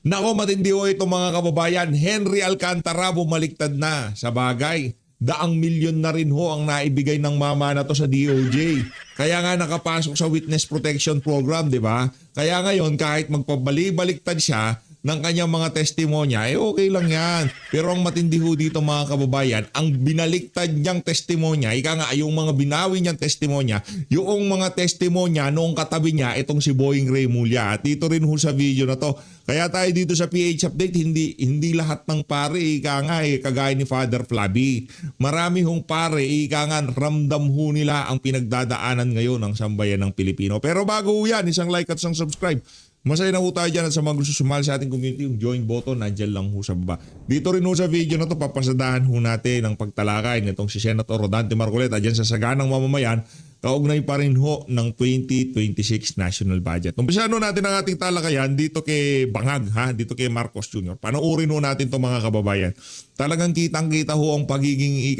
Nako, matindi ho ito mga kababayan. Henry Alcantara bumaliktad na. Sa bagay, daang milyon na rin ho ang naibigay ng mama na to sa DOJ. Kaya nga nakapasok sa Witness Protection Program, di ba? Kaya ngayon kahit magpabali-baliktad siya ng kanyang mga testimonya, okay lang yan. Pero ang matindi ho dito mga kababayan, ang binaliktad niyang testimonya, ika nga yung mga binawi niyang testimonya, yung mga testimonya noong katabi niya, itong si Boying Remulla. At dito rin ho sa video na to. Kaya tayo dito sa PH Update, hindi lahat ng pare, ika nga kagaya ni Father Flavi. Marami hong pare, ika nga ramdam ho nila ang pinagdadaanan ngayon ng sambayan ng Pilipino. Pero bago ho yan, isang like at isang subscribe. Masaya na ho tayo dyan at sa mga gusto sumali sa ating community, yung join button, nandyan lang ho sa baba. Dito rin ho sa video na to, papasadahan ho natin ang pagtalakay nitong si Senator Rodante Marcoleta dyan sa saganang mamamayan, kaugnay pa rin ho ng 2026 national budget. Umpisahan ho natin ang ating talakayan dito kay Bangag, dito kay Marcos Jr. Panoorin ho natin itong mga kababayan. Talagang kitang-kita ho ang pagiging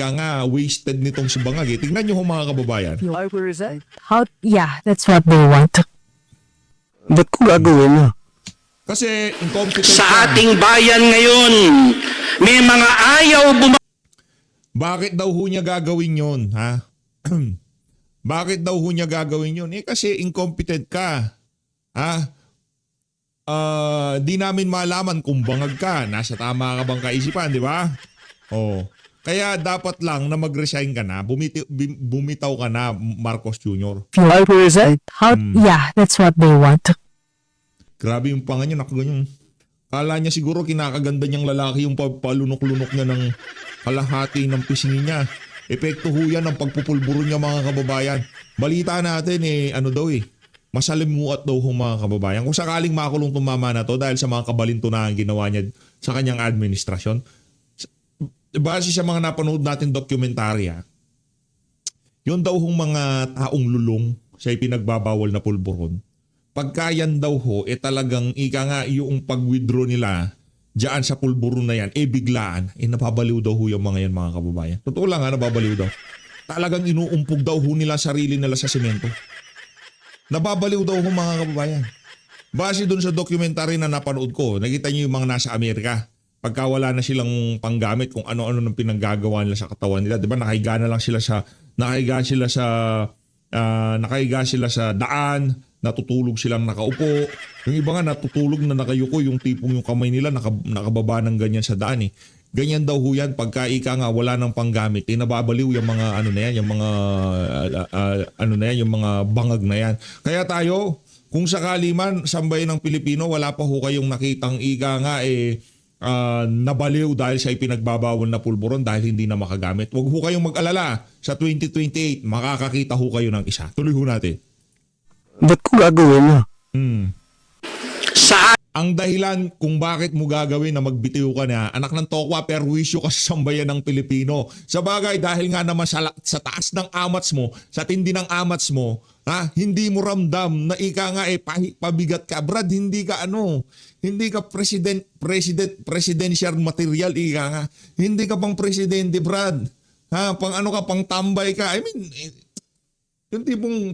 wasted nitong si Bangag. Tingnan nyo ho mga kababayan. Yeah, that's what they want. Ba't ko gagawin na? Kasi incompetent Sa ating bayan ngayon, may mga ayaw Bakit daw ho niya gagawin yun, ha? Bakit daw ho niya gagawin yun? Kasi incompetent ka. Ha? Di namin malaman kung bangag ka. Nasa tama ka bang kaisipan, di ba? Oh. Kaya dapat lang na mag-resign ka na, bumitaw ka na, Marcos Jr. Yeah, that's what they want. Grabe yung panga niya, nakaganyan. Kala niya siguro kinakaganda niyang lalaki yung palunok-lunok niya ng kalahati ng pisngi niya. Epekto ho yan ng pagpupulburo niya mga kababayan. Balita natin masalimuot daw ho mga kababayan. Kung sakaling makulong itong mama na to dahil sa mga kabalintunahang ginawa niya sa kanyang administrasyon. Base sa mga napanood natin dokumentarya, yun daw hong mga taong lulong sa ipinagbabawal na pulburon. Pagka yan daw ho, talagang yung pag-withdraw nila diyan sa pulburon na yan, biglaan, napabaliw daw ho yung mga yan mga kababayan. Totoo lang nababaliw daw. Talagang inuumpog daw ho nila sarili nila sa semento. Nababaliw daw ho mga kababayan. Base dun sa dokumentary na napanood ko, nakita niyo yung mga nasa Amerika. Pagka wala na silang panggamit kung ano-ano nang pinanggagawa nila sa katawan nila, 'di ba? Nakahiga sila sa daan, natutulog silang nakaupo. Yung iba nga natutulog na nakayuko, yung tipong yung kamay nila nakababa ng ganyan sa daan eh. Ganyan daw ho yan pagka wala nang panggamit, nababaliw yung mga yung mga bangag na yan. Kaya tayo, kung sakali man sambayan ng Pilipino, wala pa ho kayong nakitang nabaliw dahil sa ipinagbabawal na pulburon dahil hindi na makagamit. Huwag ho kayong mag-alala. Sa 2028, makakakita ho kayo ng isa. Tuloy ho natin. Ba't ko gagawin na? sa Ang dahilan kung bakit mo gagawin na magbitiw ka na, anak ng tokwa, perwisyo ka sa sambayan ng Pilipino. Sa bagay, dahil nga naman sa taas ng amats mo, sa tindi ng amats mo, hindi mo ramdam na pabigat ka. Brad, hindi ka presidential material, Hindi ka pang presidente, Brad. Pang tambay ka. I mean, yung tipong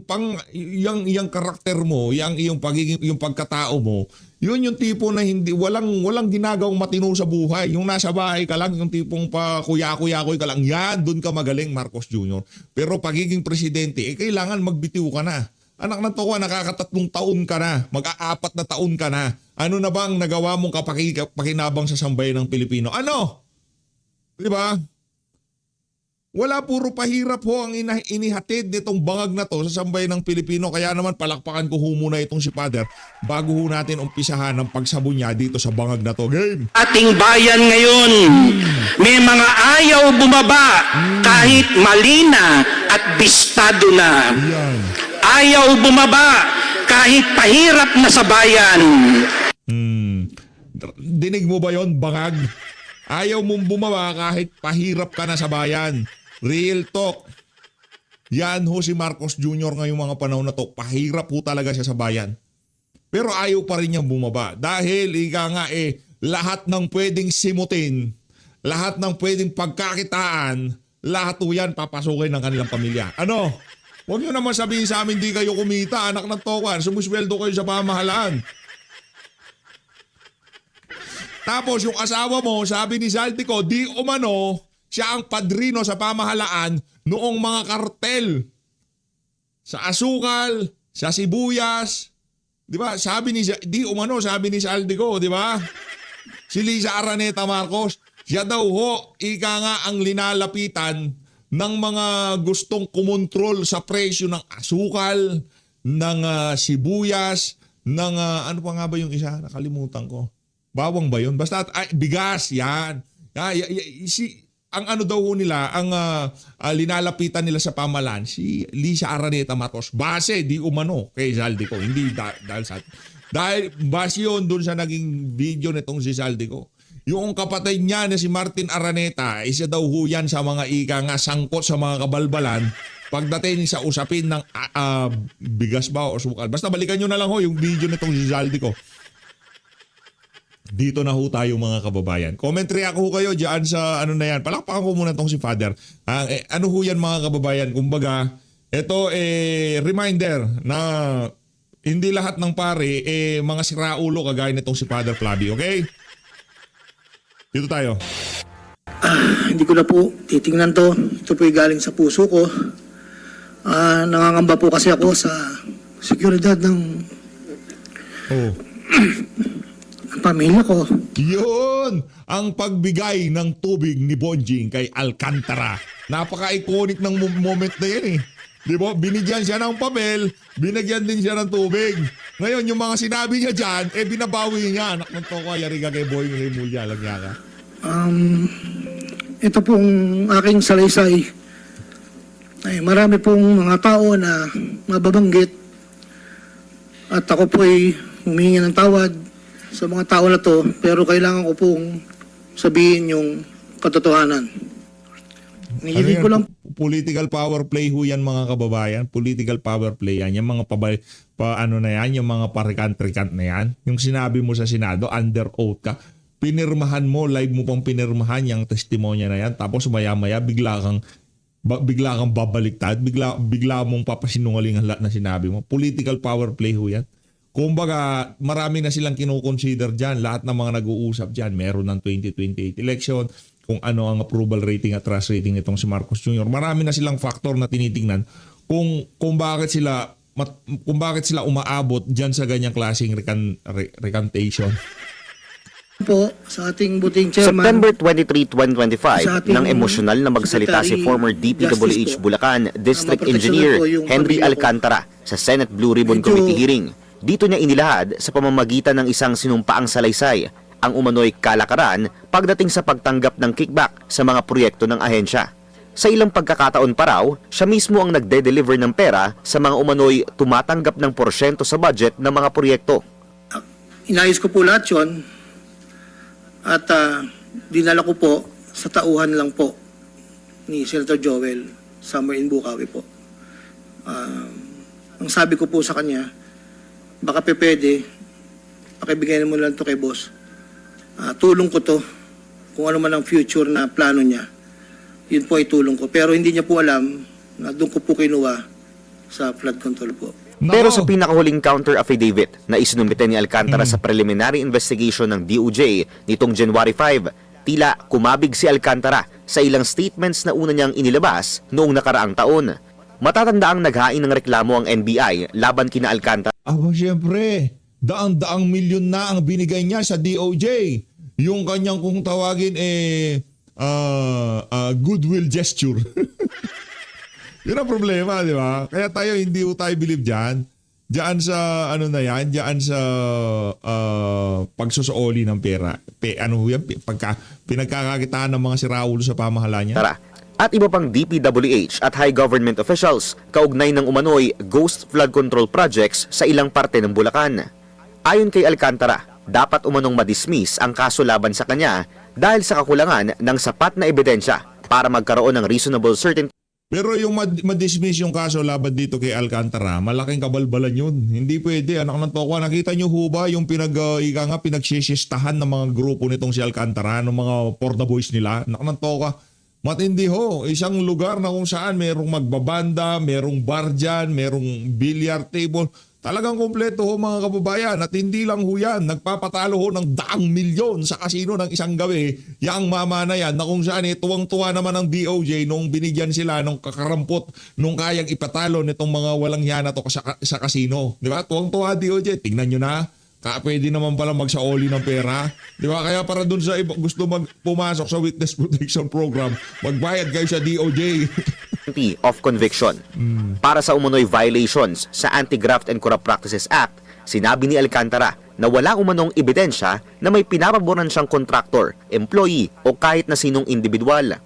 yung karakter mo, yung pagkatao mo, yun yung tipo na walang ginagawang matino sa buhay. Yung nasa bahay ka lang, yung tipong pa kuya-kuya-kuy ka lang, yan, dun ka magaling, Marcos Jr. Pero pagiging presidente, kailangan magbitiw ka na. Anak ng tokwa, nakaka-3 taon ka na, mag-4 na taon ka na. Ano na bang nagawa mong pakinabang sa sambayan ng Pilipino? Ano? Di ba? Wala, puro pahirap ho ang inihatid nitong bangag na to sa sambayan ng Pilipino. Kaya naman palakpakan ko ho muna itong si Father bago ho natin umpisahan ang pagsabon niya dito sa bangag na to. Game! ating bayan ngayon, may mga ayaw bumaba kahit malina at bistado na. Yan. Ayaw bumaba kahit pahirap na sa bayan. Dinig mo ba yon, bangag? Ayaw mong bumaba kahit pahirap ka na sa bayan. Real talk. Yan ho si Marcos Jr. ngayong mga panahon na to. Pahirap po talaga siya sa bayan. Pero ayaw pa rin niyang bumaba. Dahil lahat ng pwedeng simutin, lahat ng pwedeng pagkakitaan, lahat po yan papasukin ng kanilang pamilya. Ano? Huwag nyo naman sabihin sa amin di kayo kumita, anak ng tokan. Sumusweldo kayo sa pamahalaan. Tapos yung asawa mo, sabi ni Zaldico, di umano, siya ang padrino sa pamahalaan noong mga kartel. Sa asukal, sa sibuyas, di ba? Sabi ni Zaldico, di ba? Si Liza Araneta Marcos, siya daw ho, ika nga ang linalapitan ng mga gustong kumontrol sa presyo ng asukal, ng sibuyas, ng ano pa nga ba yung isa? Nakalimutan ko. Bawang ba yun? Basta bigas, yan. Ang ano daw ho nila, ang linalapitan nila sa pamalan, si Liza Araneta Marcos, base di umano kay Zaldico, hindi dahil sa... Dahil base yun dun sa naging video nitong si Zaldico. Yung kapatid niya na si Martin Araneta, isa daw ho yan sa mga ika nga sangkot sa mga kabalbalan pagdating sa usapin ng bigas ba o sukal. Basta balikan nyo na lang ho yung video nitong si Zaldico. Dito na ho tayo mga kababayan. Commentary ako ho kayo dyan sa ano na yan. Palakpakan ko muna itong si Father. Ano ho yan mga kababayan? Kumbaga, ito reminder na hindi lahat ng pare mga siraulo kagaya nitong si Father Flavi. Okay? Dito tayo. Hindi ko na po titingnan to. Ito po galing sa puso ko. Nangangamba po kasi ako sa seguridad ng pamilya ko. Yun! Ang pagbigay ng tubig ni Bonjing kay Alcantara. Napaka-iconic ng moment na yan eh. Di ba? Binigyan siya ng papel, binigyan din siya ng tubig. Ngayon, yung mga sinabi niya dyan, binabawi niya. Anak ng toko, yari ka kay Boy Rimulya, lagya ka. Ito pong aking salaysay. Ay, marami pong mga tao na mababanggit. At ako po ay humingi ng tawad sa mga tao na to. Pero kailangan ko pong sabihin yung katotohanan. Nililid ko lang. Political power play ho yan mga kababayan. Political power play yan. Yung mga ano na yan, yung mga parikant-rikant na yan. Yung sinabi mo sa Senado, under oath ka. Pinirmahan mo, live mo pang pinirmahan yung testimonya na yan. Tapos maya-maya bigla kang babaliktad. Bigla mong papasinungaling ang lahat na sinabi mo. Political power play ho yan. Kumbaga, marami na silang kinoconsider dyan. Lahat ng mga nag-uusap dyan. Meron ng 2028 election, kung ano ang approval rating at trust rating nitong si Marcos Jr. Marami na silang factor na tinitingnan kung bakit sila umaabot diyan sa ganyang klaseng recantation. Po sa ating buting chairman. September 23, Sa 2025, ating nang emosyonal na magsalita si Secretary former DPWH Justice po, Bulacan District na maproteksyonan Engineer po yung Henry pamilya ko. Alcantara sa Senate Blue Ribbon Medyo- Committee hearing. Dito niya inilahad sa pamamagitan ng isang sinumpaang salaysay ang umano'y kalakaran pagdating sa pagtanggap ng kickback sa mga proyekto ng ahensya. Sa ilang pagkakataon pa raw, siya mismo ang nagde-deliver ng pera sa mga umano'y tumatanggap ng porsyento sa budget ng mga proyekto. Inayos ko po lahat yun at dinala ko po sa tauhan lang po ni Senator Joel somewhere in Bukawi po. Ang sabi ko po sa kanya, baka pwede, pakibigyan mo lang to kay boss. Tulong ko to, kung ano man ang future na plano niya, yun po ay tulong ko. Pero hindi niya po alam na doon ko po kinuha sa flood control po. Pero sa pinakahuling counter affidavit na isinumite ni Alcantara sa preliminary investigation ng DOJ nitong January 5, tila kumabig si Alcantara sa ilang statements na una niyang inilabas noong nakaraang taon. Matatandaang naghain ng reklamo ang NBI laban kina Alcantara. Siyempre, daang-daang milyon na ang binigay niya sa DOJ. Yung kanyang kung tawagin goodwill gesture. Yun ang problema, di ba? Kaya hindi tayo believe dyan. Diyan sa diyan sa pagsusuoli ng pera. Pinagkakakitaan ng mga siraulo sa pamahalaan niya. At iba pang DPWH at high government officials kaugnay ng umano'y ghost flood control projects sa ilang parte ng Bulacan. Ayon kay Alcantara, dapat umanong madismiss ang kaso laban sa kanya dahil sa kakulangan ng sapat na ebidensya para magkaroon ng reasonable certainty. Pero yung madismiss yung kaso laban dito kay Alcantara, malaking kabalbalan yun. Hindi pwede. Anak ng toko, nakita nyo ho ba yung pinagsisistahan ng mga grupo nitong si Alcantara, ng mga Porta Boys nila? Anak ng toko, matindi ho. Isang lugar na kung saan merong magbabanda, merong bar dyan, merong billiard table. Talagang kompleto ho mga kababayan at hindi lang ho yan. Nagpapatalo ho ng daang milyon sa kasino ng isang gabi yang mama na yan na kung saan tuwang-tuwa naman ang DOJ nung binigyan sila nung kakarampot nung kayang ipatalo nitong mga walang yana to sa kasino. Di ba? Tuwang-tuwa DOJ. Tingnan nyo na. Pwede naman pala magsaoli ng pera. Di ba? Kaya para dun sa iba, gusto pumasok sa Witness Protection Program, magbayad kayo sa DOJ. of conviction. Para sa umunoy violations sa Anti-Graft and Corrupt Practices Act, sinabi ni Alcantara na wala umanong ebidensya na may pinapaboran siyang contractor, employee o kahit na sinong individual.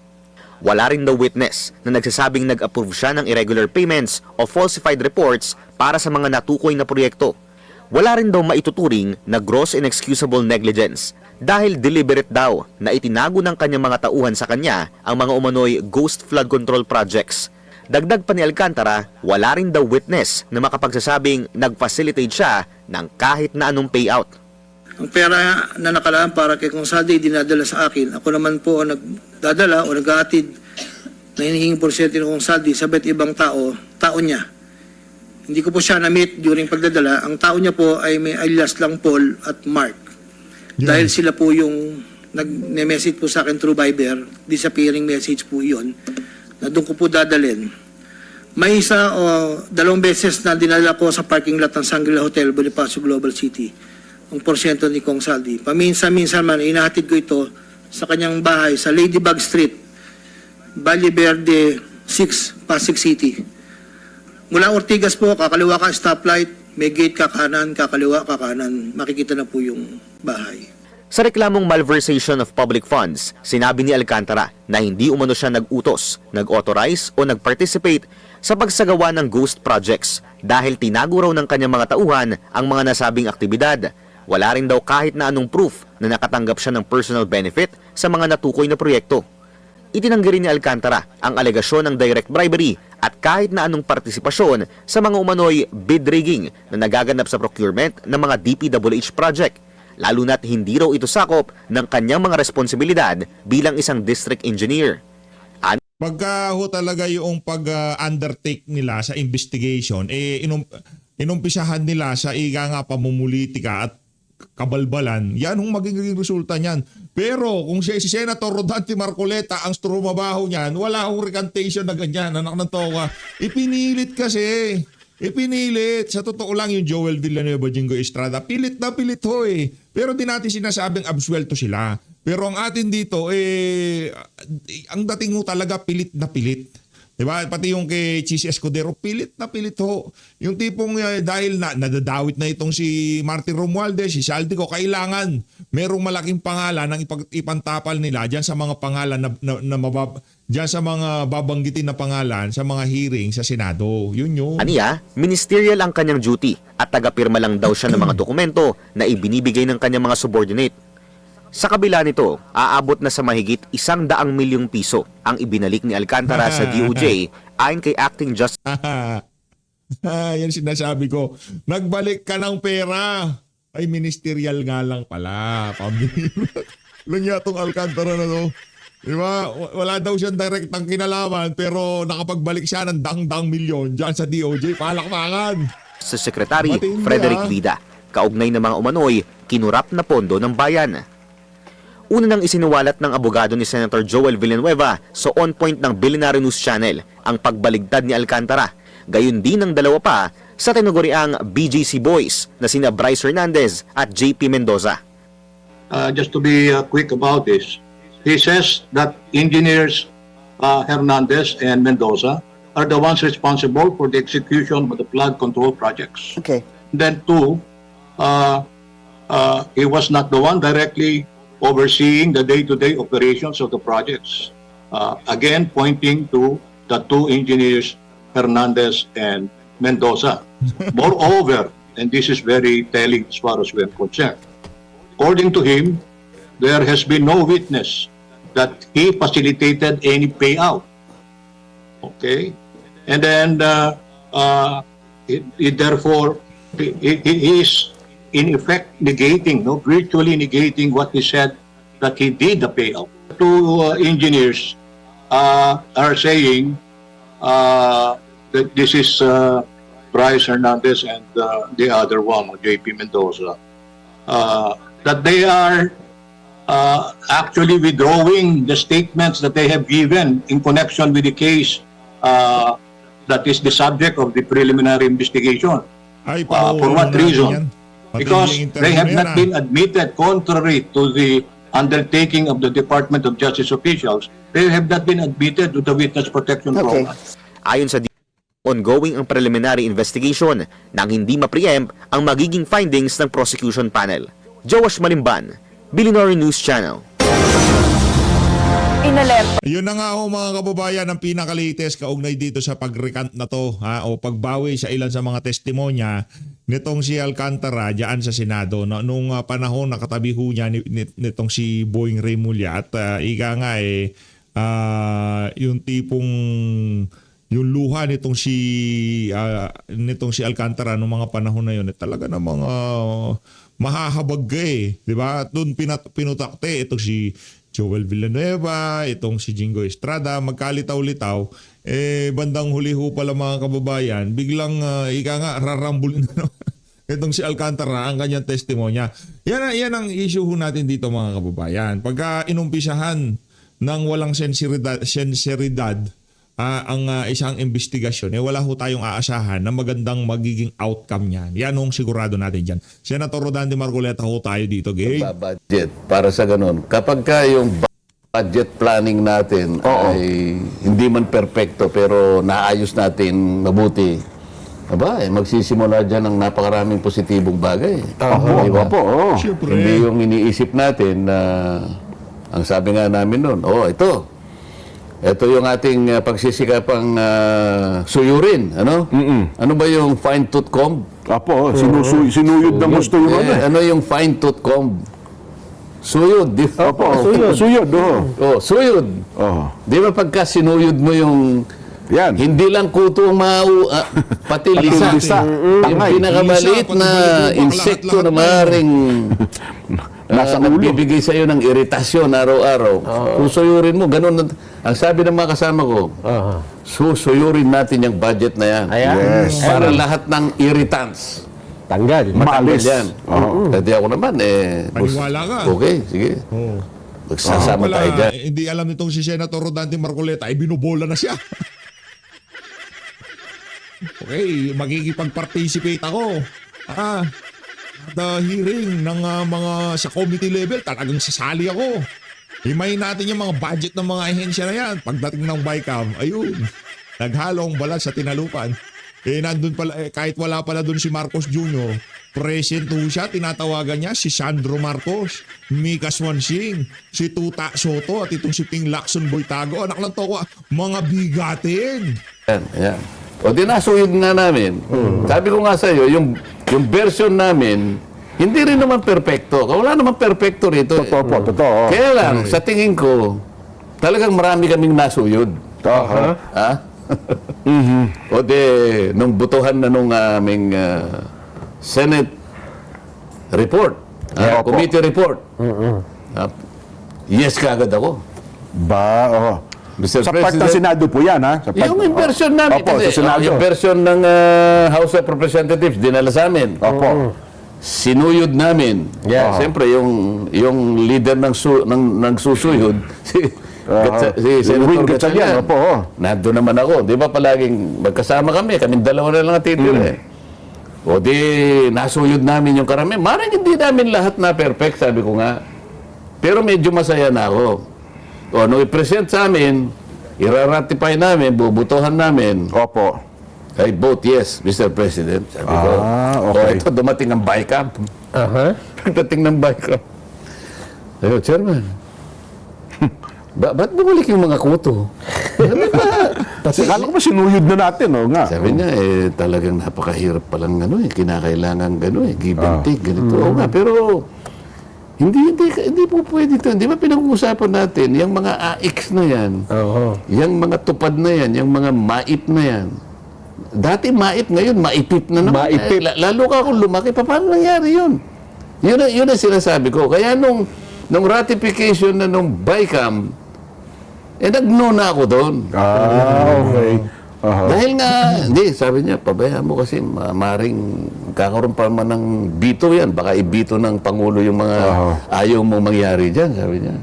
Wala rin daw witness na nagsasabing nag-approve siya ng irregular payments o falsified reports para sa mga natukoy na proyekto. Wala rin daw maituturing na gross inexcusable negligence dahil deliberate daw na itinago ng kanyang mga tauhan sa kanya ang mga umano'y ghost flood control projects. Dagdag pa ni Alcantara, wala rin daw witness na makapagsasabing nag-facilitate siya ng kahit na anong payout. Ang pera na nakalaan para kay Kong Saldi dinadala sa akin. Ako naman po ang nagdadala o nag-aatid na hinihingi porsyento ng Kong Saldi sa iba't ibang tao niya. Hindi ko po siya na-meet during pagdadala. Ang tao niya po ay may alias lang Paul at Mark. Yeah. Dahil sila po yung nag-message po sa akin through Viber, disappearing message po yun, na doon ko po dadalhin. May isa o 2 beses na dinala ko sa parking lot ng Shangri-La Hotel, Bonifacio Global City, ang porsyento ni Kong Saldi. Paminsan-minsan man, inahatid ko ito sa kanyang bahay sa Ladybug Street, Valle Verde 6, Pasig City. Mula Ortigas po, kakaliwa ka stoplight, may gate ka kanan, kakaliwa ka kanan, makikita na po yung bahay. Sa reklamong malversation of public funds, sinabi ni Alcantara na hindi umano siya nag-utos, nag-authorize o nag-participate sa pagsagawa ng ghost projects dahil tinago raw ng kanyang mga tauhan ang mga nasabing aktibidad. Wala rin daw kahit na anong proof na nakatanggap siya ng personal benefit sa mga natukoy na proyekto. Itinanggi rin ni Alcantara ang alegasyon ng direct bribery at kahit na anong partisipasyon sa mga umano'y bid rigging na nagaganap sa procurement ng mga DPWH project, lalo na't hindi raw ito sakop ng kanyang mga responsibilidad bilang isang district engineer. Pagka ho talaga yung pag-undertake nila sa investigation, inumpisahan nila sa ika nga pamumulitika at kabalbalan, yan ang magiging resulta niyan. Pero kung si Senator Rodante Marcoleta ang trumabaho niyan, wala akong recantation na ganyan, anak ng toka. Ipinilit kasi. Ipinilit. Sa totoo lang yung Joel Villanueva, Jingo Estrada, pilit na pilit ho eh. Pero di natin sinasabing absuelto sila. Pero ang atin dito, ang dating ho talaga pilit na pilit. Diba? Pati yung kay Chis Escudero, pilit na pilit ho. Yung tipong dahil nadadawit na itong si Martin Romualdez, si Saldico, kailangan merong malaking pangalan ang ipantapal nila dyan sa mga pangalan dyan sa mga babanggitin na pangalan sa mga hearing sa Senado. Yun yun. Aniya, ministerial ang kanyang duty at tagapirma lang daw siya ng mga dokumento na ibinibigay ng kanyang mga subordinate. Sa kabila nito, aabot na sa mahigit 100 milyong piso ang ibinalik ni Alcantara sa DOJ ayon kay Acting Justice Yan sinasabi ko. Nagbalik ka ng pera. Ay, ministerial nga lang pala. Lang yatong Alcantara na to. Diba? Wala daw siyang direktang kinalaman pero nakapagbalik siya ng dang milyon dyan sa DOJ. Palakpakan. sa Secretary Matindi, Frederick Vida, kaugnay ng mga umano'y kinurap na pondo ng bayan. Una nang isinuwalat ng abogado ni Senator Joel Villanueva sa On Point ng Billionaire News Channel ang pagbaligtad ni Alcantara. Gayon din ng dalawa pa sa tinaguriang BGC Boys na sina Bryce Hernandez at JP Mendoza. Just to be quick about this, he says that engineers Hernandez and Mendoza are the ones responsible for the execution of the flood control projects. Okay. Then two, he was not the one directly overseeing the day-to-day operations of the projects. Again, pointing to the two engineers, Hernandez and Mendoza. Moreover, and this is very telling as far as we're concerned, according to him, there has been no witness that he facilitated any payout. Okay? And then, therefore, he is in effect negating, virtually negating what he said that he did the payout. Two engineers are saying that this is Bryce Hernandez and the other one, JP Mendoza, that they are actually withdrawing the statements that they have given in connection with the case that is the subject of the preliminary investigation. Ay, For what reason? Because they have not been admitted, contrary to the undertaking of the Department of Justice officials, they have not been admitted to the witness protection program. Ayon sa ongoing ang preliminary investigation nang hindi ma-preempt ang magiging findings ng prosecution panel. Joash Malimban, Billionaire News Channel. Inalerto. Yun na nga ho mga kababayan ang pinaka-latest kaugnay dito sa pag-recant na to o pagbawi sa ilan sa mga testimonya nitong si Alcantara diyan sa Senado. Nung panahon nakatabi ho niya nitong si Boying Remulla at ika nga yung tipong yung luha nitong si Alcantara nung mga panahon na yun talaga na mga mahahabag di ba? At doon pinutakte itong si Joel Villanueva, itong si Jingo Estrada, magkalitaw-litaw, bandang huli ho pala mga kababayan, biglang ika nga rarambulin na itong si Alcantara ang kanyang testimonya. Yan ang issue ho natin dito mga kababayan. Pagka inumpisahan ng walang senseridad ang isang investigasyon, wala ho tayong aasahan na magandang magiging outcome niyan. Yan hong sigurado natin dyan. Senator Rodante Marcoleta ho tayo dito, Gay. Budget para sa ganun. Kapag ka yung budget planning natin ay hindi man perpekto pero naayos natin mabuti, magsisimula dyan ng napakaraming positibong bagay. Diba? Siyempre. Hindi yung iniisip natin na ang sabi nga namin noon, ito yung ating pagsisikapang suyurin. Ano ba yung fine-tooth comb? Sinuyod ng gusto yung Ano yung fine-tooth comb? Suyod, di ba? Suyod, Suyod. Di ba pagka sinuyod mo yung Yan. hindi lang kuto ang pati lisa. Yung pinakamaliit Lisa, na pati insekto na lahat-lahat maaaring Nasa ulo. nagbibigay sa iyo ng iritasyon araw-araw. Susuyurin mo, ganun. Ang sabi ng mga kasama ko, susuyurin natin yung budget na yan. Yes. Para lahat ng irritants. Tanggal. Matanggal Maalis. yan. Kasi ako naman, Paniwala ka. Okay, sige. Magsasama Wala, tayo dyan. hindi alam nitong si Senator Rodante Marcoleta ay binubola na siya. Okay, magkikipag-participate ako. The hearing ng mga sa committee level, talagang sasali ako. Himayin natin yung mga budget ng mga ahensya na yan. Pagdating ng BICAM, ayun, naghalong balat sa tinalupan. Nandun pala, kahit wala pala dun si Marcos Jr., present ho siya, tinatawagan niya si Sandro Marcos, Mika Swansing, si Tuta Soto at itong si Ping Lacson Boytago. Anak lang to ko, mga bigatin. Yan. O dinasuyod nga namin. Sabi ko nga sa iyo, yung version namin, hindi rin naman perpekto. Wala naman perpekto rito. Totoo. Kaya lang, sa tingin ko, talagang marami kaming nasuyod. Ha? O de, nung butuhan na nung aming Senate report, committee report, yes kagad ako. Mr. Sa part ng President, Senado po yan, ha? yung version namin, Opo, kasi, sa Senado. yung version ng House of Representatives, dinala sa amin. Opo. Sinuyod namin. Siyempre, yung leader ng susuyod, si Senator Wing Gatchalian. Gatchalian, Nandun naman ako. Di ba palaging magkasama kami dalawa na lang ang titira O di, nasuyod namin yung karami. Marang hindi namin lahat na perfect, sabi ko nga. Pero medyo masaya na ako. O, nung i-present sa amin, i-ratify namin, bubutuhan namin. Opo. I vote yes, Mr. President. Sabi ko, okay. ito, dumating ang BICAM. Pagdating ng BICAM. Sabi ko, Chairman, ba't bumalik yung mga kuto? Kasi kala ko ba sinuyod na natin, nga. Sabi niya, talagang napakahirap palang kinakailangan give and take, ganito. Oo nga, pero hindi po pwede ito. Hindi ba pinag-uusapan natin, yung mga AX na yan, yung mga tupad na yan, yung mga maip na yan. Dati maip, ngayon maipit na naman. Lalo ka kung lumaki, paano nangyari yun? Yun ang sinasabi ko. Kaya nung ratification na nung BICAM, nag-no na ako doon. Okay. Aha. Dahil nga, hindi, sabi niya, pabayaan mo kasi maring kakaroon pa man ng bito yan. Baka ibito ng Pangulo yung mga ayaw mong mangyari dyan, sabi niya.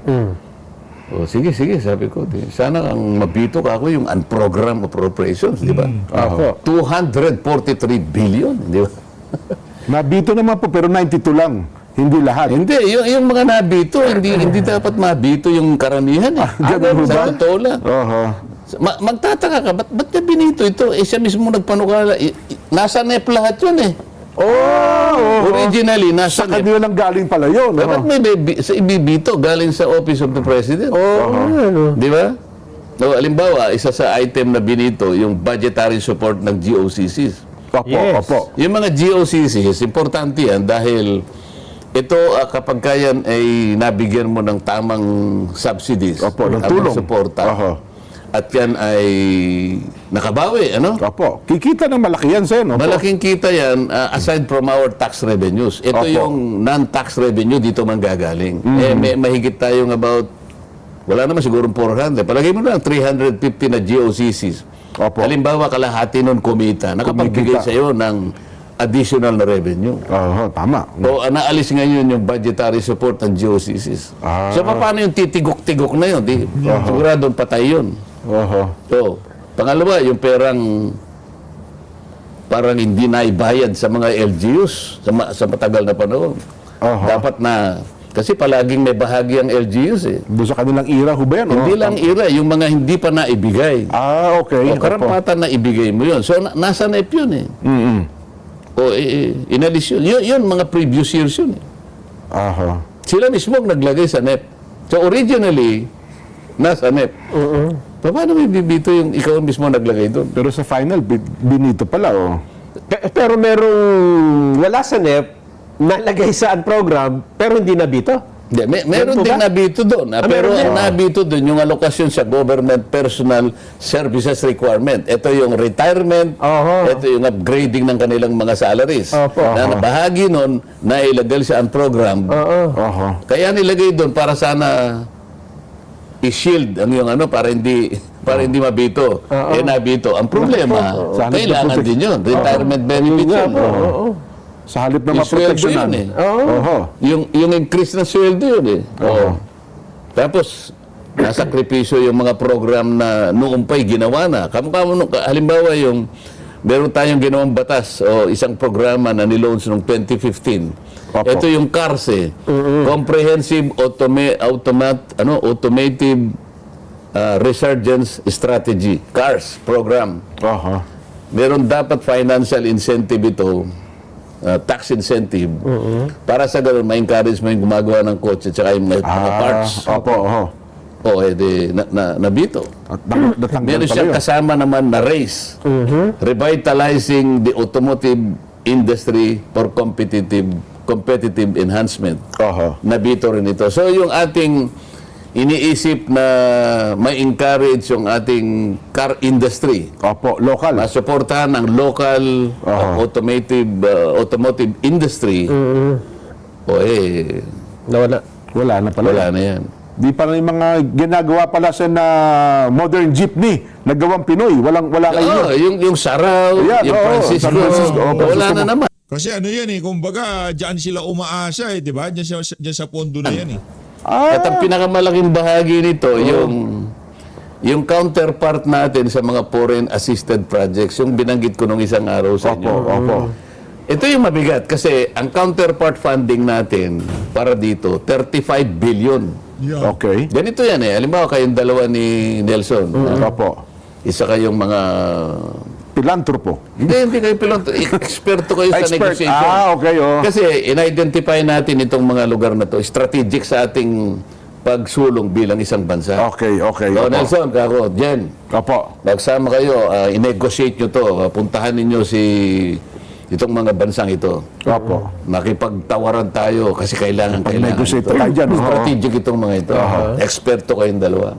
O, sige, sabi ko. Sana ang mabito ka ako yung unprogrammed appropriations, di ba? 243 billion, di ba? Nabito naman po, pero 92 lang. Hindi lahat. Hindi, yung mga nabito, hindi dapat mabito yung karamihan. ganun Sa ba? totoo lang. Magtataka ka, ba't niya binito ito? Siya mismo nagpanukala. Nasa NEP lahat yun eh. Originally, nasa Sa NEP. kanila lang galing pala yun. Dapat may sa ibibito galing sa Office of the President. Di ba? No, halimbawa, isa sa item na binito, yung budgetary support ng GOCCs. Opo. Yung mga GOCCs, importante yan dahil ito kapag kayan ay nabigyan mo ng tamang subsidies, Opo, ng tamang tulong. suporta, Aha. at yan ay nakabawi, ano? Opo. Kikita ng malaki yan, Sen. Opo. Malaking kita yan aside from our tax revenues. Ito Opo. yung non-tax revenue dito man gagaling. May mahigit tayong about, wala naman siguro 400. Palagay mo na lang 350 na GOCCs. Opo. Halimbawa, kalahati nun kumita. Nakapagbigay Kumikita. sa iyo ng additional na revenue. Tama. O naalis ngayon yung budgetary support ng GOCCs. So paano yung titigok-tigok na yun? Siguradong patay yun. So, pangalawa, yung parang hindi naibayad sa mga LGUs sa matagal na panahon. Dapat na, kasi palaging may bahagi ang LGUs eh. Doon sa kanilang ira, ho ba yan? Hindi lang ira, yung mga hindi pa naibigay. Okay. O karampatan na ibigay mo yun. So, nasa NEP yun eh. O inalis yun. Yun, mga previous years yun eh. Sila mismo ang naglagay sa NEP. So, originally, nasa NEP. Paano may bibito yung ikaw mismo naglagay doon? Pero sa final, binito pala, Pero merong wala sa NEP, nalagay sa program, pero hindi nabito. Hindi, meron po din ba? nabito doon. Pero meron din. ang nabito doon, yung alokasyon sa government personal services requirement. Ito yung retirement, ito yung upgrading ng kanilang mga salaries. Na bahagi nun, nailagay sa ang program. Kaya nilagay doon para sana i-shield ang yung para hindi mabito. Nabito. Ang problema, Sana kailangan i-protect. din yun. Retirement benefits yun. Sa halip na Yung sweldo maproteksyonan. yun eh. Yung increase na sweldo yun eh. Tapos, nasakripisyo yung mga program na noong pa'y ginawa na. Halimbawa meron tayong ginawang batas o isang programa na nilaunch noong 2015. Ito yung CARS eh. Comprehensive Automative Resurgence Strategy. CARS program. Meron dapat financial incentive ito, tax incentive, para sa ganun, ma-encourage mo yung gumagawa ng kotse at saka yung mga parts. Nabito. Meron siyang kasama naman na race. Revitalizing the automotive industry for competitive enhancement. Nabito rin ito. So yung ating iniisip na may encourage yung ating car industry. Local. Masuportahan ang local automotive industry. Nawala. Wala na pala. Wala na yan. Di pa na yung mga ginagawa pala sa modern jeepney, nagawang Pinoy. Wala kayo. Yung Saraw, Ayan, yung Francisco, San Francisco. wala na naman. Kasi ano yan eh, kumbaga dyan sila umaasa eh, di ba? Dyan sa pondo na yan eh. At ang pinakamalaking bahagi nito, yung counterpart natin sa mga foreign assisted projects, yung binanggit ko nung isang araw sa inyo. Ito yung mabigat kasi ang counterpart funding natin para dito, 35 billion. Yeah. Okay. Ganito yan eh. Halimbawa kayong dalawa ni Nelson. Isa kayong mga... Pilantropo. Hindi kayo piloto. Eksperto kayo sa Expert. negotiation. Okay. Kasi in-identify natin itong mga lugar na to strategic sa ating pagsulong bilang isang bansa. Okay. So, Nelson, kako, Jen, magsama kayo, i-negotiate nyo to, puntahan ninyo itong mga bansang ito. Makipagtawaran tayo kasi kailangan Negotiate ito. tayo dyan. Strategic itong mga ito. Eksperto kayong dalawa.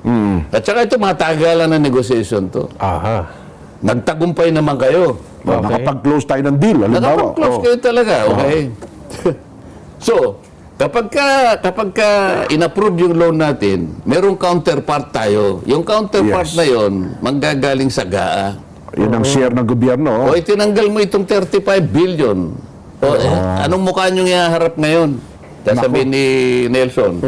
At saka ito, mga tagalan ng negotiation to. Nagtagumpay naman kayo. Nakapag-close tayo ng deal. Nakapag-close kayo talaga, okay? So, kapag ka in-approve yung loan natin, merong counterpart tayo. Yung counterpart na yon manggagaling sa GAA. Yan ang share ng gobyerno. O itinanggal mo itong 35 billion. O, anong mukha niyong ihaharap ngayon? Sasabihin ni Nelson.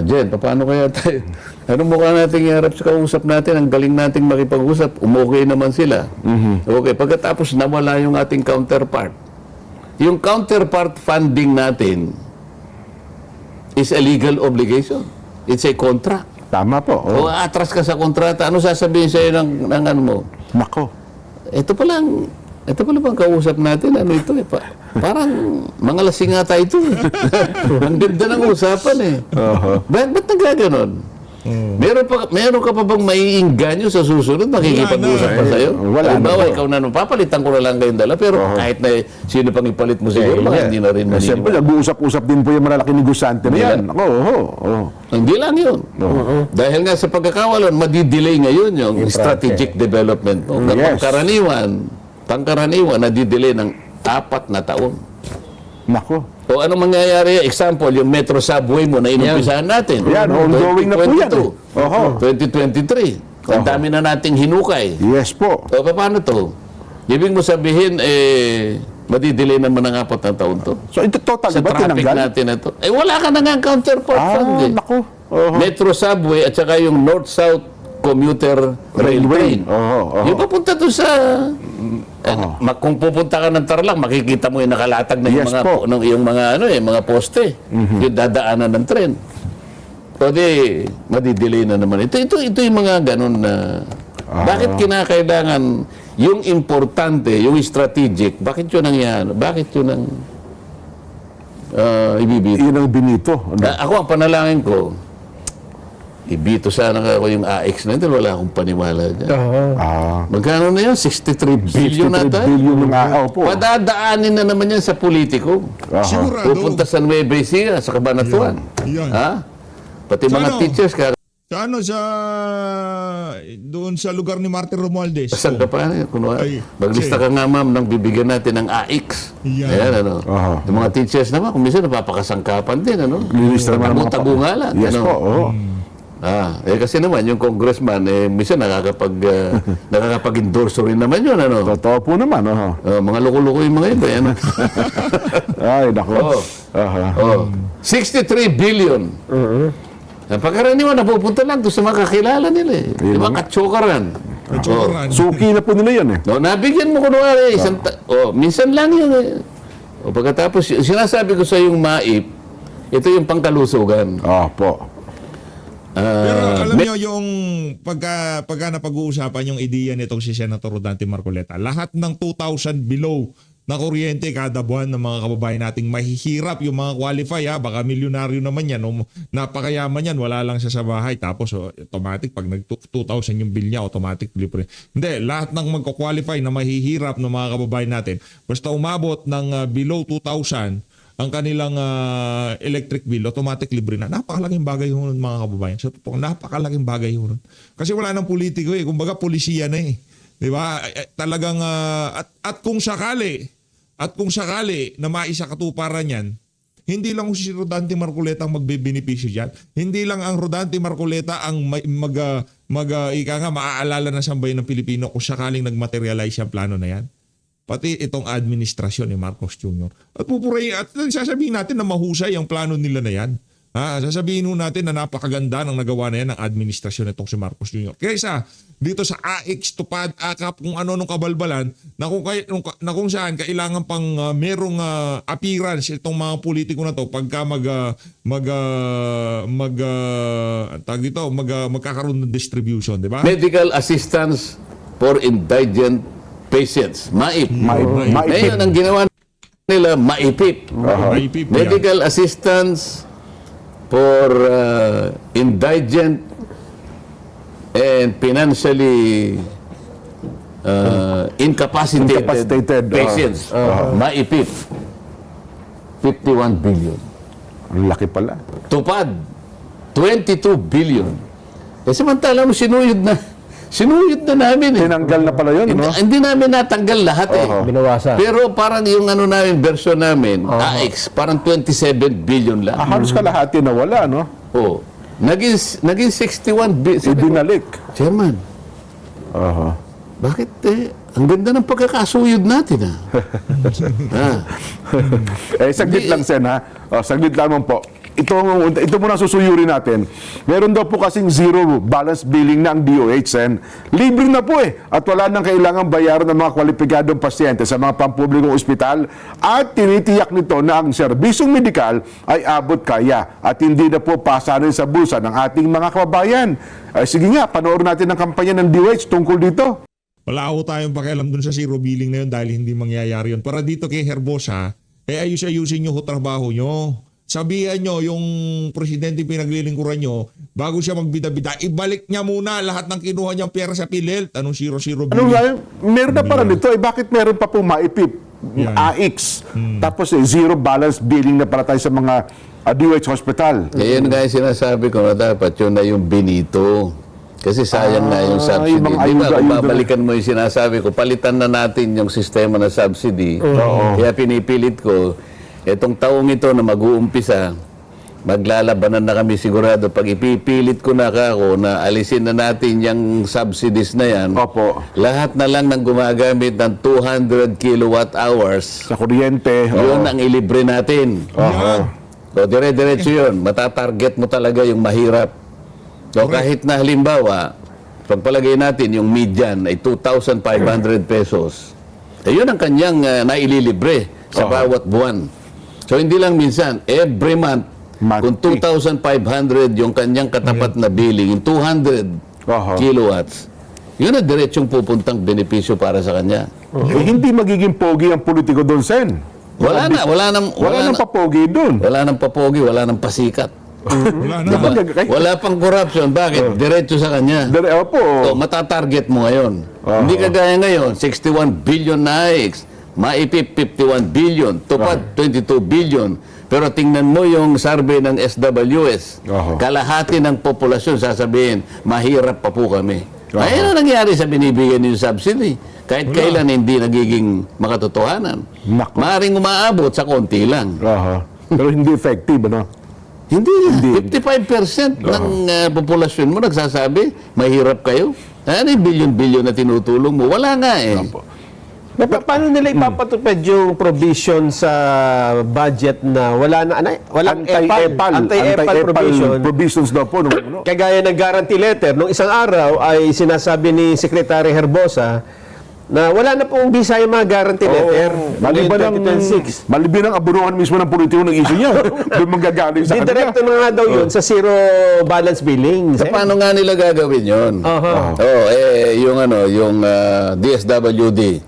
Jen, paano kaya tayo? Anong mukha natin iharap sa kausap natin? Ang galing nating makipag-usap. Umokay naman sila. Okay, pagkatapos nawala yung ating counterpart. Yung counterpart funding natin is a legal obligation. It's a contract. Tama po. O atras ka sa kontrata, ano sasabihin sa'yo ng ano mo? Nako. Ito pala bang kausap natin, ano ito eh, parang mga lasing ata ito eh. Ang ganda ng usapan eh. Ba't nagkaganon? Meron ka pa bang maiinganyo sa susunod? Makikipag-usap pa sa'yo? Wala na Halimbawa, po. ikaw na, papalitan ko na lang kayong dala, pero kahit na sino pang ipalit mo siguro, baka hindi na rin Siyempre, maniniwala. nag-uusap-usap din po yung malalaking negosyante na yan. Ako, Hindi lang yun. Dahil nga sa pagkakawalan, madidelay ngayon yung strategic development mo. Yes. Pangkaraniwan, nadidelay ng 4 na taon. Nako. O anong mangyayari? Example, yung Metro Subway mo na inumpisahan natin. Yan, ongoing na po yan. 2023. Ang dami na nating hinukay. Yes po. O paano to? Ibig mo sabihin, madidelay naman ng 4 na taon to. So ito total, Sa ba traffic tinanggal? natin na to. Wala ka na nga counterpart fund eh. Nako. Metro Subway at saka yung North-South Commuter Rail Train. Yung papunta to sa... kung pupunta ka ng Tarlac, makikita mo yung nakalatag na yung Yes mga po. yung mga poste. Yung dadaanan ng tren. O di, madidelay na naman. Ito yung mga ganun na... Bakit kinakailangan yung importante, yung strategic, bakit yun ang yan? Bakit yun ang ibibito? Yun ang binito. Ako, ang panalangin ko, ibito sana ako yung AX na ito, wala akong paniwala dyan. Magkano na yun? 63 billion na 63 tayo? billion ng AO po. Padadaanin na naman yan sa politiko. Sigurado. Pupunta sa Nueva Ecija, sa Cabanatuan. Yan. Ha? Pati Sa mga ano? teachers, Doon sa lugar ni Martin Romualdez. saan ka pa? Ay, Maglista ka nga, ma'am, ng bibigyan natin ng AX. Yan. Ayan, ano. Yung mga teachers naman, kung minsan napapakasangkapan din, ano. Lilista naman ang mga Tago nga lang. Yes ano? po. Kasi naman, yung congressman, minsan nakakapag-endorso rin naman yun, ano. Totoo po naman. Mga loko-loko yung mga iba, ano. Ay, nako. 63 billion. Pagkaraniwan, napupunta lang doon sa mga kakilala nila eh. Di ba, katsukaran. Suki na po nila yan eh. No, nabigyan mo kunwari, minsan lang yun eh. Pagkatapos, sinasabi ko sa yung MAIP, ito yung pangkalusugan. Po. Pero alam niyo yung pagka napag-uusapan yung ideya nitong si Senator Rodante Marcoleta, lahat ng 2,000 below na kuryente kada buwan ng mga kababayan nating mahihirap yung mga qualify baka milyonaryo naman yan o napakayaman yan, wala lang siya sa bahay tapos automatic pag nag 2,000 yung bill niya automatic libre. Hindi, lahat ng magko-qualify na mahihirap ng mga kababayan natin basta umabot ng below 2,000 ang kanilang electric bill, automatic libre na. Napakalaking bagay yun mga kababayan. So, napakalaking bagay yun. Kasi wala nang politiko eh. Kumbaga, polisiya na eh. Di ba? Talagang, at kung sakali na maisakatuparan yan, hindi lang si Rodante Marcoleta ang magbebenepisyo dyan. Hindi lang ang Rodante Marcoleta ang maaalala na sambayan ng Pilipino kung sakaling nagmaterialize yung plano na yan. Pati itong administrasyon ni Marcos Jr. At sasabihin natin na mahusay ang plano nila na yan. Sasabihin natin na napakaganda ng nagawa na yan ng administrasyon itong si Marcos Jr. Kaysa dito sa AX, tupad, akap, kung ano nung kabalbalan na kung saan kailangan pang merong appearance itong mga politiko na to pagka magkakaroon ng distribution, di ba? Medical assistance for indigent patients. MAIP. Ngayon, ang ginawa nila, MAIPIP. MAIPIP, yan. Medical assistance for indigent and financially incapacitated patients. MAIPIP. 51 billion. Ang laki pala. Tupad. 22 billion. Samantala mo, sinuyod na namin eh. Tinanggal na pala yun, no? Hindi namin natanggal lahat eh. Binawasan. Pero parang yung version namin, AX, parang 27 billion lang. Halos kalahati na wala, no? Naging 61 billion. Ibinalik. Chairman, Aha. Bakit ang ganda ng pagkakasuyod natin Saglit lang, Sen, ha? Saglit lamang po. Ito muna susuyurin natin. Meron daw po kasing zero balance billing na ang DOH, Sen. Libre na po at wala nang kailangang bayaran ng mga kwalipikadong pasyente sa mga pampublikong ospital at tinitiyak nito na ang serbisyong medikal ay abot kaya at hindi na po pasanin sa bulsa ng ating mga kababayan. Sige nga, panoorin natin ang kampanya ng DOH tungkol dito. Wala ko tayong pakialam dun sa zero billing na yun dahil hindi mangyayari yun. Para dito kay Herbosa, ayusin nyo ho trabaho nyo. Sabihan nyo yung presidente pinaglilingkuran nyo, bago siya magbida-bida, ibalik niya muna lahat ng kinuha niyang pera sa PhilHealth. Anong zero Ano billing? meron na pala nito. Bakit meron pa po maipip? Yan. AX. Tapos zero balance billing na pala tayo sa mga DOH hospital. Ngayon nga yung sinasabi ko na dapat yun na yung Benito. Kasi sayang na yung subsidy. yung mga Di ba, kung ayuda-ayuda. babalikan mo yung sinasabi ko, palitan na natin yung sistema na subsidy. Kaya pinipilit ko, etong taong ito na mag-uumpisa, maglalabanan na kami sigurado. Pag ipipilit ko na ako na alisin na natin yung subsidies na yan, Opo. lahat na lang ng gumagamit ng 200 kilowatt hours, Sa kuryente. yun ang ilibre natin. Yan. So, dire-diretso yun. Matatarget mo talaga yung mahirap. So, kahit na halimbawa, pagpalagay natin yung median ay 2,500 pesos. Yun ang kanyang naililibre sa bawat buwan. So, hindi lang minsan, every month, kung 2,500 yung kanyang katapat na billing, yung 200 kilowatts, yun ang diretsong pupuntang benepisyo para sa kanya. Hindi magiging pogi ang politiko doon, Sen. Wala Wala nang papogi doon. Wala nang papogi, wala nang pasikat. Wala na. Diba? Wala pang corruption. Bakit? Diretso sa kanya. Opo. So, matatarget mo ngayon. Hindi kagaya ngayon, 61 billion na AX, maipip 51 billion, tupad 22 billion. Pero tingnan mo yung survey ng SWS, kalahati ng populasyon sasabihin, mahirap pa po kami. Ayun ang nangyari sa binibigyan yung subsidy. Kahit kailan hindi nagiging makatotohanan. Naku. Maaring umaabot sa konti lang. Pero hindi effective, ano? Hindi. 55% ng populasyon mo nagsasabi, mahirap kayo. Ano yung billion-billion na tinutulong mo? Wala nga eh. Paano nila ipapatupad yung provision sa budget na walang anti-EPAL provision? Provisions daw po. No? Kagaya ng guarantee letter, nung isang araw ay sinasabi ni Secretary Herbosa na wala na pong visa yung mga guarantee letter. Maliban ang abunuhan mismo ng politiko ng issue niya. Doon manggagaling sa kanila. Diretto na nga daw yun sa zero balance billing. So, paano nga nila gagawin yun? Yung DSWD.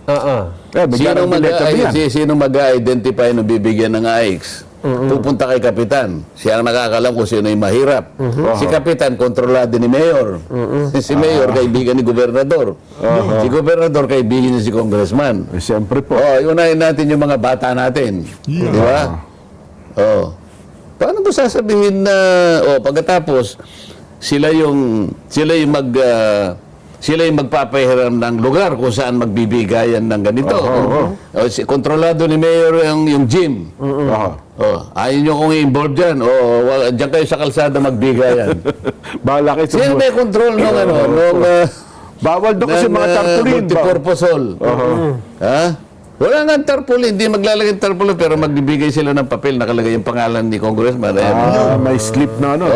Sino mag-identify na bibigyan ng AX? Pupunta kay Kapitan. Siya ang nakakalam kung sino yung mahirap. Si Kapitan, kontrolado ni Mayor. Si Mayor, kaibigan ni Gobernador. Si Gobernador, kaibigan niya si Congressman. Siyempre po. Unahin natin yung mga bata natin. Di ba? Paano mo sasabihin na pagkatapos sila yung magpapahiram ng lugar kung saan magbibigayan ng ganito. Kontrolado ni Mayor yung gym. Ayaw nyo kong i-involve dyan. Diyan kayo sa kalsada magbigayan. Bahala kayo sa Sino may control nung bawal doon kasi mga tarpaulin. Multipurpose hall. Wala nga tarpaulin. Hindi maglalagay ng tarpaulin pero magbibigay sila ng papel. Nakalagay yung pangalan ni Congressman. May slip na ano.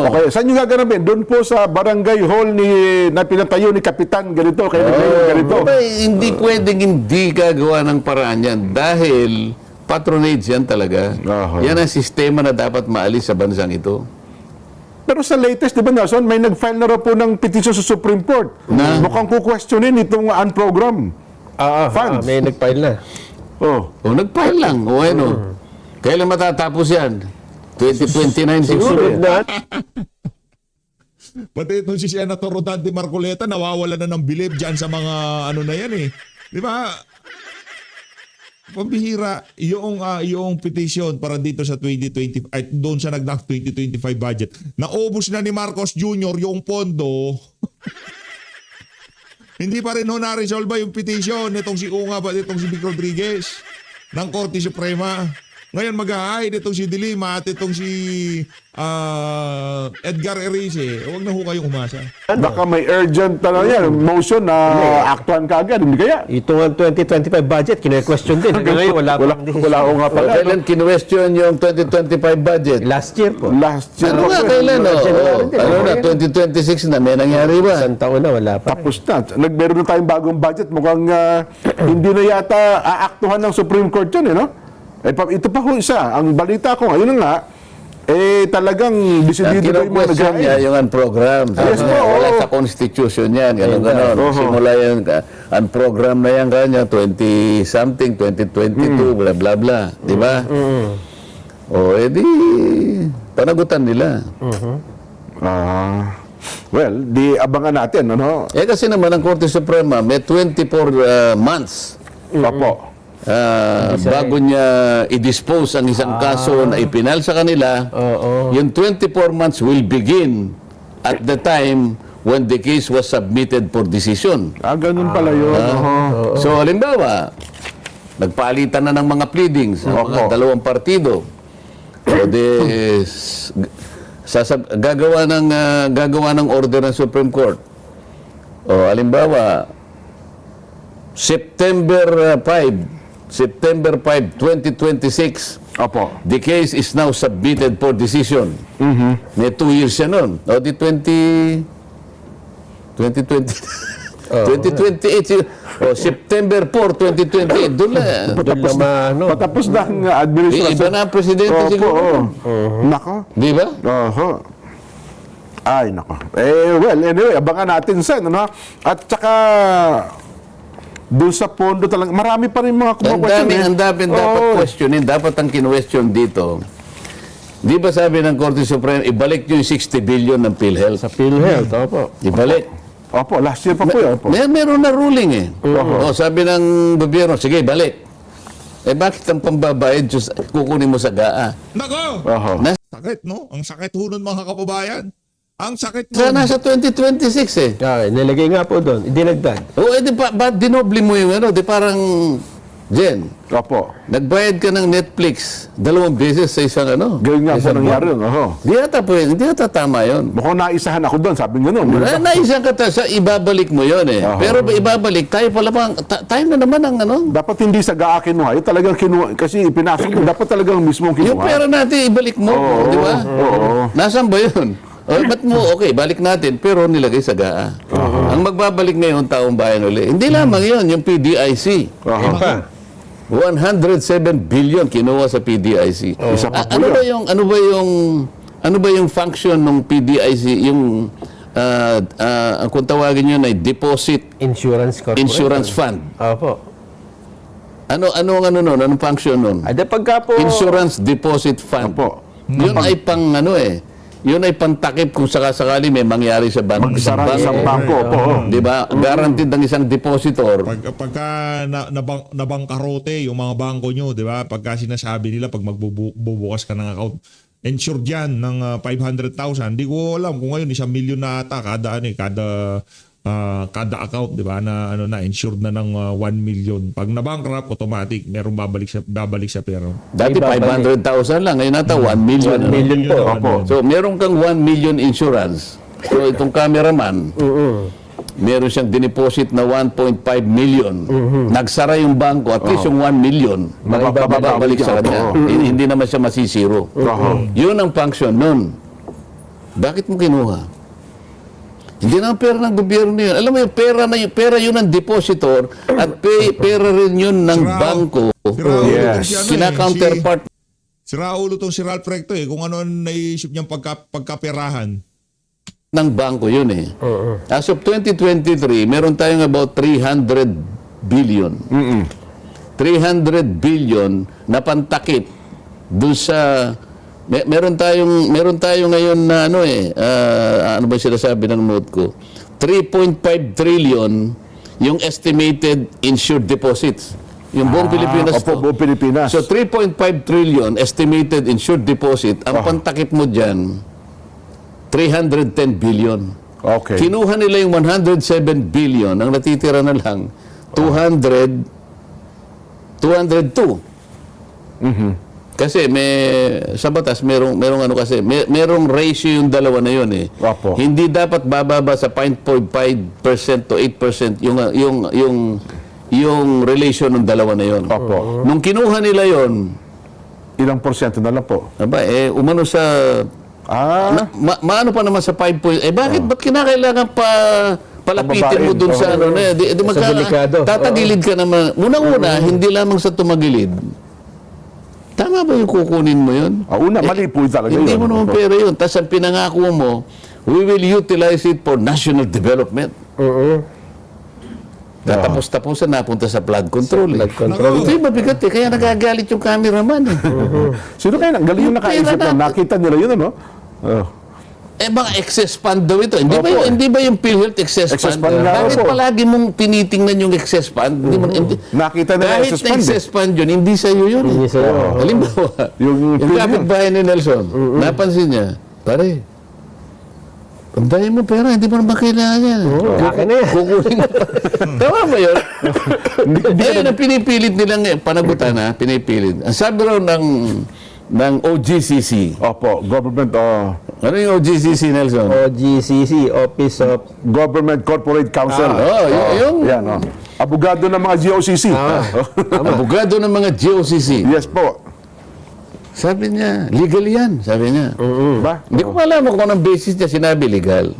Okay, saan nyo gaganapin? Doon po sa barangay hall na pinatayo ni Kapitan ganito. Ganito. Hindi pwedeng hindi gagawa ng paraan yan dahil patronage yan talaga. Yan ang sistema na dapat maalis sa bansang ito. Pero sa latest, di ba, Nelson, may nag-file na raw po ng petition sa Supreme Court. Mukhang kukwestiyonin itong unprogram funds. May nag-file na. Nag-file lang. Kailan matatapos yan? 2029 siguro. Pati itong si Senator Rodante Marcoleta, nawawala na ng bilib dyan sa mga na yan eh. Di ba? Pambihira, yung petition para dito sa 2020 ay doon sa nag-draft 2025 budget. Naubos na ni Marcos Jr. yung pondo. Hindi pa rin na-resolve yung petition nitong si Vic Rodriguez ng Korte Suprema. Ngayon mag-hide itong si Dilima at itong si Edgar Erice. Huwag na ho kayong umasa. Baka may urgent yan, motion na aktuhan ka agad, hindi kaya? Ito ang 2025 budget, kine-question din. Hanggang ngayon, wala pang Wala ko nga pala. Kailan kinwestiyon yung 2025 budget? Last year po. Last year. Ano nga kailan? Ano na, 2026 na, may nangyari ba? Isang taon na, wala pa. Tapos na. Meron na tayong bagong budget. Mukhang hindi na yata aaktuhan ng Supreme Court yun, no? Ito pa ho isa. Ang balita ko ngayon nga, talagang Ang decidido na yung mga kino-question niya nag-aay. yung unprogram. Yes po, Wala oo. sa constitution yan. Ganon. Oo. Simula yan, unprogram na yan kanya, 20-something, 2022, bla bla bla. Di ba? O, edi, panagutan nila. Well, di abangan natin, ano? Eh kasi naman ang Korte Suprema, may 24 months Opo. bago niya i-dispose ang isang kaso na ipinal sa kanila. Yung 24 months will begin at the time when the case was submitted for decision. Ganun pala yun. So, halimbawa, nagpalitan na ng mga pleadings ang mga dalawang partido. O gagawa ng order ng Supreme Court. O, halimbawa, September 5, 2026, Opo. the case is now submitted for decision. May 2 years siya nun. O di 2028. O September 4, 2028. Doon na. Patapos na ang administrasyon. Iba na ang presidente Opo, siguro. Nako. Di ba? Ay, nako. Well, anyway, abangan natin, Sen, ano? At saka, doon sa pondo talaga, marami pa rin mga kumakwestiyon. Ang dami dapat questionin. Dapat ang kinwestiyon dito. Di ba sabi ng Korte Suprema, ibalik nyo yung 60 billion ng PhilHealth? Sa PhilHealth, opo. Ibalik. Opo, last year pa po yun. Opo. Meron na ruling eh. O sabi ng gobyerno, sige, balik. Bakit ang pambabayad kukunin mo sa GAA? Nako! Sakit, no? Ang sakit ho nun, mga kababayan. Ang sakit nun. Nasa 2026 eh. Nilagay nga po doon, idinagdag. O, edi ba't dinoble mo yung ano? Di parang, Jen, Opo. nagbayad ka ng Netflix 2 beses sa isang ano? Ganyan nga po isang nangyari buwan. yun. Di yata tama yun. Mukhang naisahan ako doon, sabi nga nun. Naisang ka sa ibabalik mo yun eh. Pero ibabalik, tayo pala bang, tayo na naman ang ano? Dapat hindi sa GAA kinuha. Yung talagang kinuha, kasi ipinasok mo, dapat talagang mismo kinuha. Yung pera natin, ibalik mo. Di ba? Nasaan ba yun? Ba't mo, okay, balik natin, pero nilagay sa GAA. Ang magbabalik ngayon, taong bayan ulit. Hindi lamang yun, yung PDIC. 107 billion kinuha sa PDIC. Isa pa po Ano yun. ba yung function ng PDIC, yung kung tawagin yun ay Deposit Insurance Corporation. Insurance Fund. Opo. Anong function nun? Pagka po... Insurance Deposit Fund. Opo. Yun ay pang yun ay pantakip kung sakasakali may mangyari sa banko. Magsara isang bangko. Opo. Di ba? Guaranteed ng isang depositor. Pagka nabangkarote yung mga bangko nyo, di ba? Pagka sinasabi nila, pag magbubukas ka ng account, insured yan ng 500,000. Di ko alam kung ngayon 1 million na ata kada account, di ba? Na insured na ng 1 million. Pag nabankrupt, automatic merong babalik sa pera. Dati 500,000 lang, ngayon nata 1 million. 1 million po. Opo. So, meron kang 1 million insurance. So, itong cameraman, meron siyang dineposit na 1.5 million. Nagsara yung bangko, at least yung 1 million, babalik sa kanya. Hindi naman siya masisiro. Yun ang function nun. Bakit mo kinuha? Hindi na pera ng gobyerno yun. Alam mo yung pera yun ng depositor at pera rin yun ng bangko. Kina-counterpart Si Raulo tong si Ralph Recto kung ano ang naisip niyang pagkaperahan. ng bangko yun eh. As of 2023, meron tayong about 300 billion. 300 billion na pantakip doon sa meron tayong ngayon na ano ba sinasabi ng note ko? 3.5 trillion yung estimated insured deposits. Yung buong Pilipinas Opo, buong Pilipinas. So 3.5 trillion estimated insured deposit, ang pantakip mo dyan 310 billion. Okay. Kinuha nila yung 107 billion, ang natitira na lang 202. Kasi sa batas merong ano kasi merong ratio yung dalawa na yun eh. Opo. Hindi dapat bababa sa 0.5% to 8% yung relation ng dalawa na yun. Opo. Nung kinuha nila yon, Ilang porsyento na lang po? umano sa maano pa naman sa 5 point. Bakit ba't kinakailangan palapitin mo dun sa ano na? delikado. Tatagilid ka naman. Unang-una, hindi lamang sa tumagilid. Tama ba yung kukunin mo yun? Mali po talaga Hindi yun. mo naman pera yun. Tapos ang pinangako mo, we will utilize it for national development. Tatapos-tapusan napunta sa flood control. Flood control. Ito yung mabigat eh. Kaya nagagalit yung cameraman eh. Sino kaya galing yung nakaisip Pera na nakita nila yun, ano? Mga excess fund daw ito. Hindi Opo. hindi ba yung PhilHealth excess Excess fund? fund nga Bakit po. palagi mong tinitingnan yung excess fund? Nakita nila kahit excess fund, excess fund yun, hindi sa'yo yun. Hindi sa'yo. Halimbawa, Yung yung kapitbahay ni Nelson, napansin niya, pare, ang dami mo pera, hindi mo naman kailangan yan. Akin na yan. Kukunin mo. Tama ba yun? Ayun ang pinipilit nilang panagutan ha, pinipilit. Ang sabi raw ng OGCC. Opo, government, Ano yung OGCC, Nelson? OGCC, Office of... Government Corporate Council. Yung Yan, abogado ng mga GOCC. abogado ng mga GOCC. Yes po. Sabi niya, legal yan. Sabi niya. Ba? Hindi ko alam kung anong basis niya sinabi legal.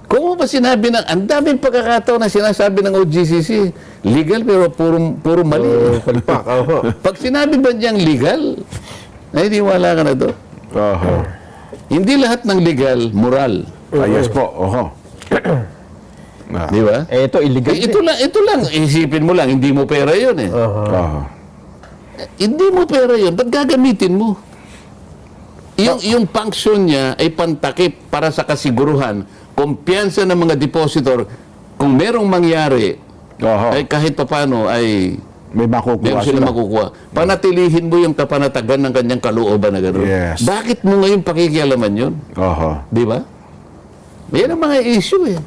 Kung ba sinabi ng, ang daming pagkakataon na sinasabi ng OGCC, legal pero puro mali. Palpak. Pag sinabi ba niyang legal, ay di wala ka na to. Hindi lahat ng legal, moral. Yes po. Di ba? Ito, illegal. Ito lang, isipin mo lang, hindi mo pera yun eh. Hindi mo pera yun, ba't gagamitin mo? Yung function niya ay pantakip para sa kasiguruhan, kumpiyansa ng mga depositor, kung merong mangyari, ay kahit papano ay May makukuha meron sila makukuha. Panatilihin mo yung kapanatagan ng kanyang kalooban na gano'n. Yes. Bakit mo ngayon pakikialaman yun? Di ba? Yan ang mga issue eh.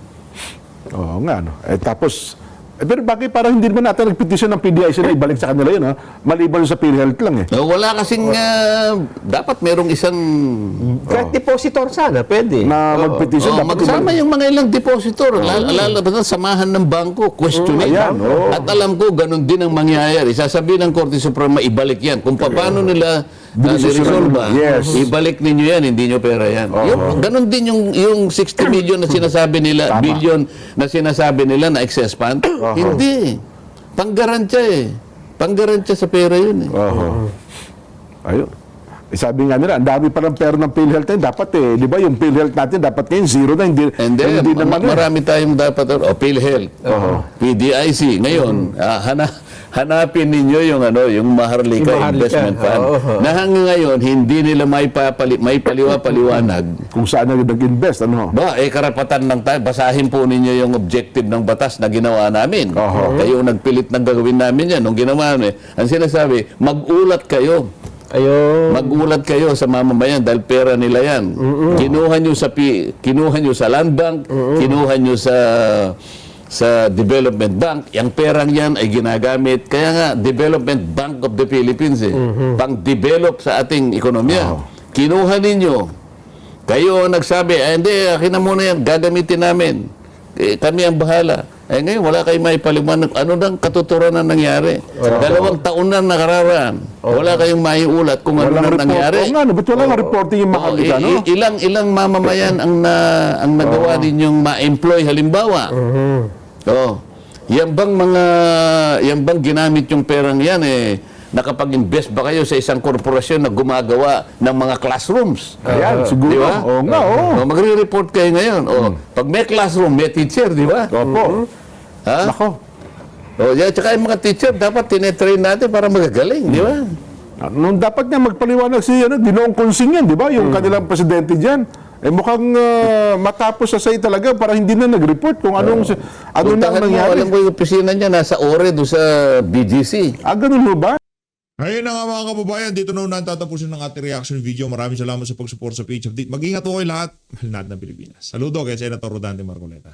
Oo nga, no. Tapos, pero bakit parang hindi naman natin nagpetisyon ng PDIC na ibalik sa kanila yun, ha? Maliban sa PhilHealth lang, eh. Wala kasing, dapat merong isang Kahit depositor sana, pwede. Na magpetisyon. dapat magsama yung mga ilang depositor, lalo samahan ng bangko, questioning. Ayan, At alam ko, ganun din ang mangyayari. Sasabihin ng Korte Suprema, ibalik yan. Kung paano nila resolve, Yes. ibalik ninyo yan, hindi nyo pera yan. Ganun din yung 60 million na sinasabi nila, billion na sinasabi nila na excess fund. Hindi. Panggarantya eh. Panggarantya sa pera yun eh. Ayun. Sabi nga nila, ang dami pa ng pera ng PhilHealth natin. Dapat di ba yung PhilHealth natin, dapat ngayon zero na. Hindi naman. Marami tayong dapat, PhilHealth, PDIC. Ngayon, hanapin ninyo yung Maharlika Investment Fund. Na hanggang ngayon, hindi nila may paliwanag. Kung saan na nag-invest, ano? Karapatan lang tayo. Basahin po ninyo yung objective ng batas na ginawa namin. Kayo nagpilit na gagawin namin yan. Nung ginawa namin, ang sinasabi, mag-ulat kayo. Mag-ulat kayo sa mamamayan dahil pera nila yan. Kinuha nyo sa Land Bank, kinuha nyo sa Development Bank. Yung perang yan ay ginagamit. Kaya nga, Development Bank of the Philippines pang-develop sa ating ekonomiya. Kinuha ninyo. Kayo ang nagsabi, hindi, akin na muna yan, gagamitin namin. Kami ang bahala. Ngayon, wala kayong may paliwanag. Ano nang katuturan na nangyari? 2 taon na nakararaan. Wala kayong maiulat kung ano na nangyari. Ba't wala nga reporting yung Maharlika, no? Ilang mamamayan ang nagawa ninyong ma-employ halimbawa. Yan bang ginamit yung perang yan nakapag-invest ba kayo sa isang korporasyon na gumagawa ng mga classrooms? Ayan, siguro. Di ba? Magre-report kayo ngayon. Pag may classroom, may teacher, di ba? Opo. Nako. Tsaka yung mga teacher, dapat tinetrain natin para magagaling, di ba? Nung dapat nga magpaliwanag si Ginoong Consing yan, di ba? Yung kanilang presidente dyan. Mukhang matapos sa say talaga para hindi na nag-report kung anong na nangyari. Alam ko yung opisina niya, nasa ORE doon sa BGC. Ganun mo ba? Ayun na nga mga kababayan, dito na natatapusin ng ating reaction video. Maraming salamat sa pag-support sa PH Update. Mag-ingat po kayo lahat. Mahal natin ng Pilipinas. Saludo kay Senator Rodante Marcoleta.